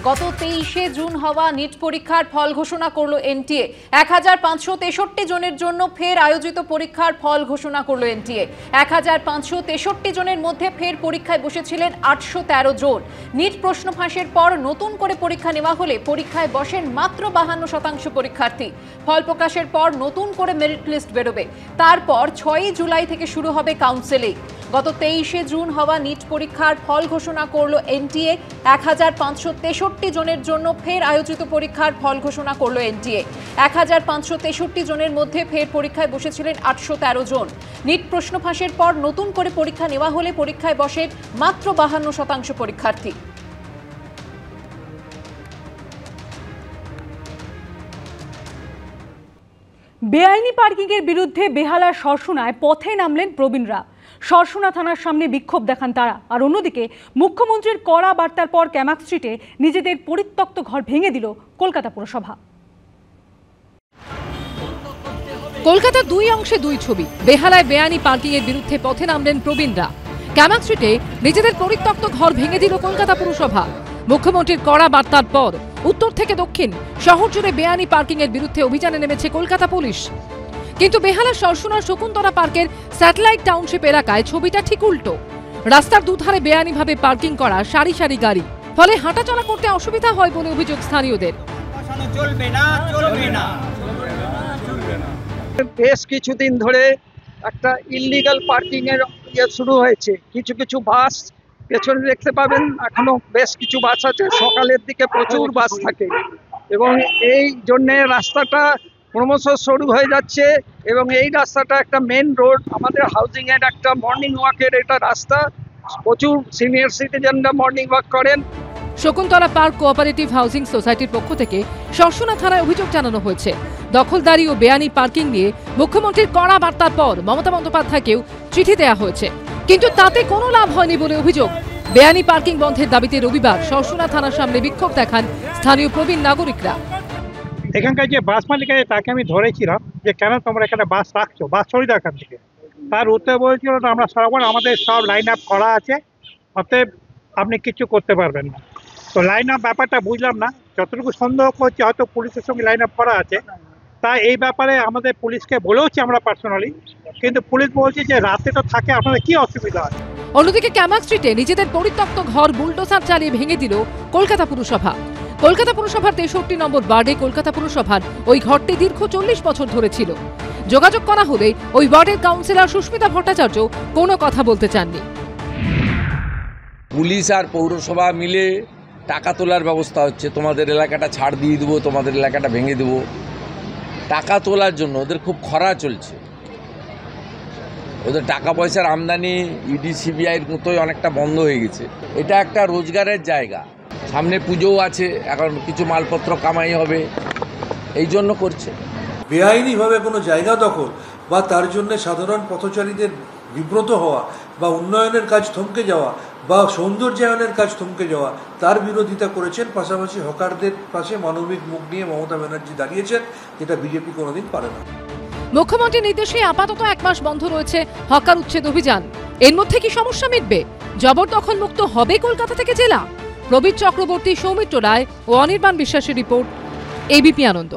গত 23শে জুন হওয়া নিট পরীক্ষার ফল ঘোষণা করল এনটিএ। 1563 জনের জন্য ফের আয়োজিত পরীক্ষার ফল ঘোষণা করল এনটিএ। 1563 জনের মধ্যে ফের পরীক্ষায় বসেছিলেন 813 জন। নিট প্রশ্ন ফাঁসের পর নতুন করে পরীক্ষা নেওয়া হলে পরীক্ষায় বসেন মাত্র 52% পরীক্ষার্থী। ফল প্রকাশের পর নতুন করে মেরিট লিস্ট বেরোবে। তারপর 6 জুলাই থেকে শুরু হবে কাউন্সেলিং। গত 23শে জুন হওয়া নিট পরীক্ষার ফল ঘোষণা করল এনটিএ। 1563 জনের জন্য ফের আয়োজিত পরীক্ষার ফল ঘোষণা করল এনটিএ। 1563 জনের মধ্যে ফের পরীক্ষায় বসেছিলেন 813 জন। নিট প্রশ্ন ফাঁসের পর নতুন করে পরীক্ষা নেওয়া হলে পরীক্ষায় বসেন মাত্র 52% পরীক্ষার্থী। বেআইনি পার্কিংয়ের বিরুদ্ধে বেহালার সরসুনায় পথে নামলেন প্রবীণরা। সরসুনা থানার সামনে বিক্ষোভ দেখান তারা। আর অন্যদিকে মুখ্যমন্ত্রীর কড়া বার্তার পর ক্যামাক স্ট্রিটে নিজেদের পরিত্যক্ত ঘর ভেঙে দিল কলকাতা পুরসভা। কলকাতা দুই অংশে দুই ছবি। বেহালায় বেআইনি পার্কিং এর বিরুদ্ধে পথে নামলেন প্রবীণরা। ক্যামাক স্ট্রিটে নিজেদের পরিত্যক্ত ঘর ভেঙে দিল কলকাতা পুরসভা। মুখ্যমন্ত্রীর কড়া বার্তার পর উত্তর থেকে দক্ষিণ শহর জুড়ে বেআইনি পার্কিং এর বিরুদ্ধে অভিযানে নেমেছে কলকাতা পুলিশ। কিন্তু বেহালার সরসুনার শকুন্তলা পার্কের স্যাটেলাইট টাউনশিপ এলাকায় ছবিটা ঠিক উল্টো। রাস্তার দুধারে বেআইনিভাবে পার্কিং করা সারি সারি গাড়ি, ফলে হাঁটাচলা করতে অসুবিধা হয় বলে অভিযোগ স্থানীয়দের। বেশ কিছুদিন ধরে একটা ইললিগাল পার্কিং এর শুরু হয়েছে। কিছু কিছু বাস পেছনে দেখতে পাবেন, এখনো বেশ কিছু বাস আছে। সকালের দিকে প্রচুর বাস থাকে এবং এই জন্যে রাস্তাটা ক্রমশ সরু হয়ে যাচ্ছে। এবং এই রাস্তাটা একটা মেন রোড, আমাদের হাউজিং এর একটা মর্নিং ওয়াকের এটা রাস্তা। প্রচুর সিনিয়র সিটিজেনরা মর্নিং ওয়াক করেন। শকুন্তলা পার্ক কোঅপারেটিভ হাউজিং সোসাইটির পক্ষ থেকে সরসুনা থানায় অভিযোগ জানানো হয়েছে। দখলদারি ও বেআইনি পার্কিং নিয়ে মুখ্যমন্ত্রীর কড়া বার্তার পর মমতা বন্দ্যোপাধ্যায়কেও চিঠি দেওয়া হয়েছে, কিন্তু তাতে কোনো লাভ হয়নি বলে অভিযোগ। বেআইনি পার্কিং বন্ধের দাবিতে রবিবার সরসুনা থানার সামনে বিক্ষোভ দেখান স্থানীয় প্রবীণ নাগরিকরা। এখানকার যে বাস মালিক আছে তাকে আমি ধরেছিলাম যে কেন তোমরা এখানে বাস রাখছো, বাস সরিয়ে এখান থেকে। তার উত্তর বলেছিল আমরা সরাবো, আমাদের সব লাইন আপ করা আছে, অতএব আপনি কিছু করতে পারবেন না। তো লাইন আপ ব্যাপারটা বুঝলাম না, যতটুকু সন্দেহ করছি হয়তো পুলিশের সঙ্গে লাইন আপ করা আছে। তাই এই ব্যাপারে আমাদের পুলিশকে বলেওছি আমরা পার্সোনালি, কিন্তু পুলিশ বলছে যে রাতে তো থাকে, আপনাদের কি অসুবিধা আছে। অন্যদিকে ক্যামাক স্ট্রিটে নিজেদের পরিত্যক্ত ঘর বুলডোজার চালিয়ে ভেঙে দিল কলকাতা পুরসভা। কলকাতা পুরসভার 63 নম্বর ওয়ার্ডে কলকাতা পুরসভার ওই ঘরটি দীর্ঘ 40 বছর ধরে ছিল। যোগাযোগ করা হলে ওই ওয়ার্ডের কাউন্সিলর সুস্মিতা ভট্টাচার্য কোনো কথা বলতে চাননি। পুলিশ আর পৌরসভা মিলে টাকা তোলার ব্যবস্থা হচ্ছে, তোমাদের এলাকাটা ছাড় দিয়ে দেবো, তোমাদের এলাকাটা ভেঙে দেবো। টাকা তোলার জন্য ওদের খুব খরা চলছে। ওদের টাকা পয়সার আমদানি ইডি সিবিআইয়ের মতোই অনেকটা বন্ধ হয়ে গেছে। এটা একটা রোজগারের জায়গা, সামনে পুজোও আছে, এখন কিছু মালপত্র কামাই হবে, এই জন্য করছে। বেআইনিভাবে কোনো জায়গা দখল বা তার জন্য সাধারণ পথচারীদের বিব্রত হওয়া বা উন্নয়নের কাজ থমকে যাওয়া বা সৌন্দর্যায়নের কাজ থমকে যাওয়া, তার বিরোধিতা করেছেন। পাশাপাশি হকারদের পাশে মানবিক মুখ নিয়ে মমতা ব্যানার্জি দাঁড়িয়েছেন, যেটা বিজেপি কোনোদিন পারে না। মুখ্যমন্ত্রীর নির্দেশে আপাতত 1 মাস বন্ধ রয়েছে হকার উচ্ছেদ অভিযান। এর মধ্যে কি সমস্যা মিটবে? জবরদখল মুক্ত হবে কলকাতা থেকে জেলা? প্রবীর চক্রবর্তী, সৌমিত্র রায় ও অনির্বাণ বিশ্বাসের রিপোর্ট, এবিপি আনন্দ।